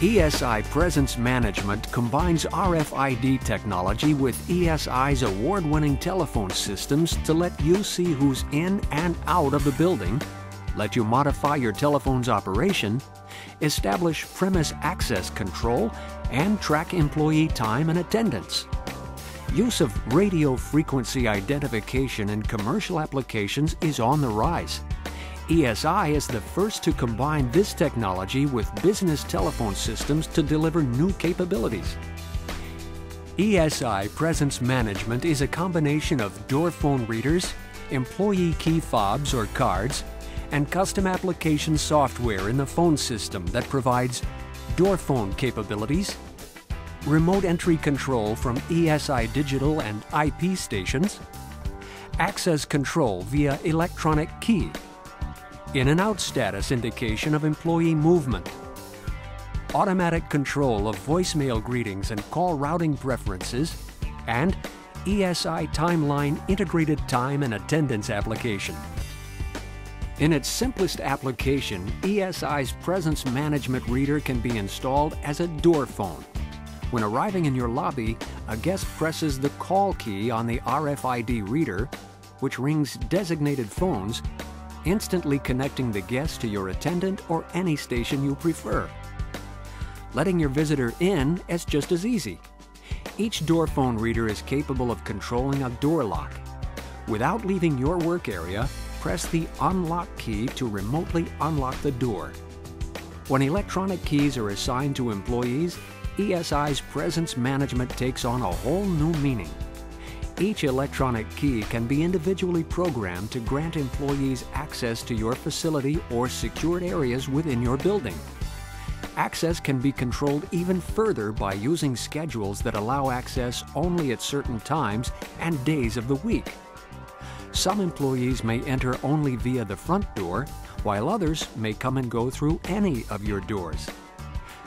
ESI Presence Management combines RFID technology with ESI's award-winning telephone systems to let you see who's in and out of the building, let you modify your telephone's operation, establish premise access control, and track employee time and attendance. Use of radio frequency identification in commercial applications is on the rise. ESI is the first to combine this technology with business telephone systems to deliver new capabilities. ESI Presence Management is a combination of door phone readers, employee key fobs or cards, and custom application software in the phone system that provides door phone capabilities, remote entry control from ESI digital and IP stations, access control via electronic key, in and out status indication of employee movement, automatic control of voicemail greetings and call routing preferences, and ESI Timeline integrated time and attendance application. In its simplest application, ESI's Presence Management Reader can be installed as a door phone. When arriving in your lobby, a guest presses the call key on the RFID reader, which rings designated phones, instantly connecting the guest to your attendant or any station you prefer. Letting your visitor in is just as easy. Each door phone reader is capable of controlling a door lock. Without leaving your work area, press the unlock key to remotely unlock the door. When electronic keys are assigned to employees, ESI's Presence Management takes on a whole new meaning. Each electronic key can be individually programmed to grant employees access to your facility or secured areas within your building. Access can be controlled even further by using schedules that allow access only at certain times and days of the week. Some employees may enter only via the front door, while others may come and go through any of your doors.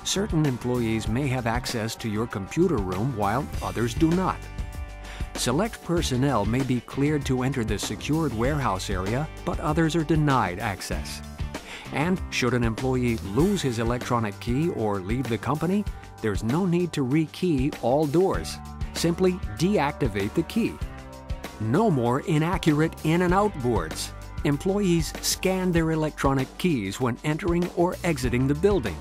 Certain employees may have access to your computer room while others do not. Select personnel may be cleared to enter the secured warehouse area, but others are denied access. And should an employee lose his electronic key or leave the company, there's no need to re-key all doors. Simply deactivate the key. No more inaccurate in and out boards. Employees scan their electronic keys when entering or exiting the building.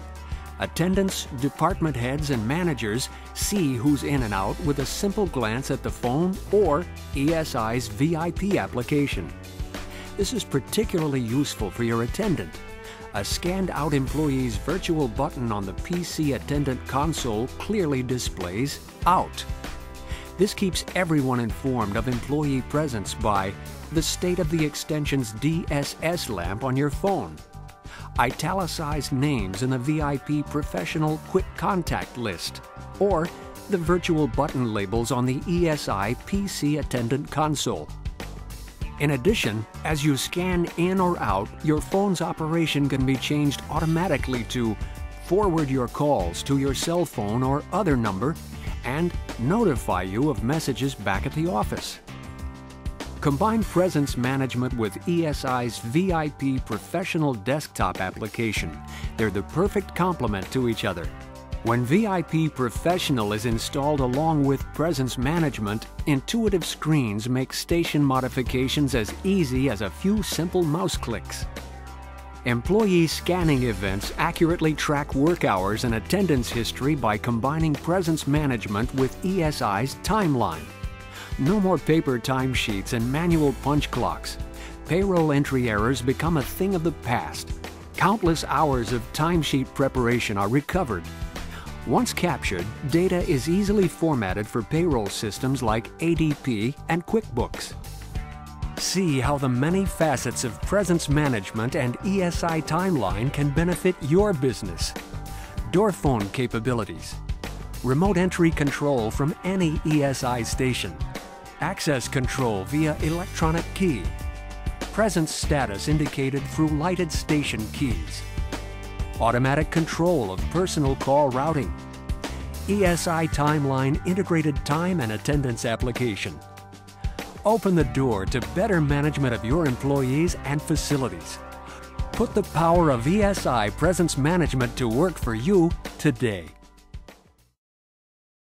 Attendants, department heads, and managers see who's in and out with a simple glance at the phone or ESI's VIP application. This is particularly useful for your attendant. A scanned-out employee's virtual button on the PC attendant console clearly displays Out. This keeps everyone informed of employee presence by the state of the extension's DSS lamp on your phone, italicized names in the VIP Professional Quick Contact list, or the virtual button labels on the ESI PC Attendant console. In addition, as you scan in or out, your phone's operation can be changed automatically to forward your calls to your cell phone or other number and notify you of messages back at the office. Combine Presence Management with ESI's VIP Professional Desktop application. They're the perfect complement to each other. When VIP Professional is installed along with Presence Management, intuitive screens make station modifications as easy as a few simple mouse clicks. Employee scanning events accurately track work hours and attendance history by combining Presence Management with ESI's Timeline. No more paper timesheets and manual punch clocks. Payroll entry errors become a thing of the past. Countless hours of timesheet preparation are recovered. Once captured, data is easily formatted for payroll systems like ADP and QuickBooks. See how the many facets of Presence Management and ESI Timeline can benefit your business. Door phone capabilities, remote entry control from any ESI station, access control via electronic key, presence status indicated through lighted station keys, automatic control of personal call routing, ESI Timeline integrated time and attendance application. Open the door to better management of your employees and facilities. Put the power of ESI Presence Management to work for you today.